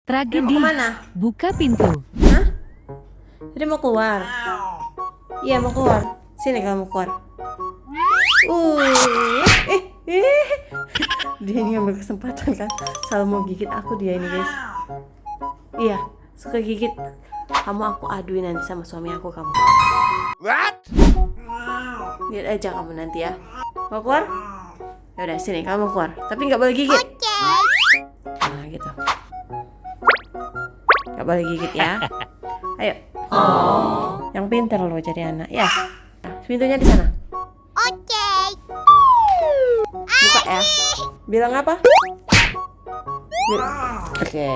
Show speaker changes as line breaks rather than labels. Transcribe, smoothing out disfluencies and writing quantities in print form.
Tragedi.
Mau kemana?
Buka pintu.
Hah? Jadi mau keluar? Iya mau keluar. Sini kamu keluar. Eh, eh. Dia ini ngambil kesempatan kan. Selalu mau gigit aku dia ini guys. Iya, suka gigit. Kamu aku aduin nanti sama suami aku kamu.
What?
Lihat aja kamu nanti ya. Mau keluar? Yaudah sini kamu keluar. Tapi nggak boleh gigit. Nah gitu. Nggak boleh gigit ya. Ayo. Yang pintar loh jadi anak ya. Nah, pintunya di sana. Buka ya. Bilang apa? Oke.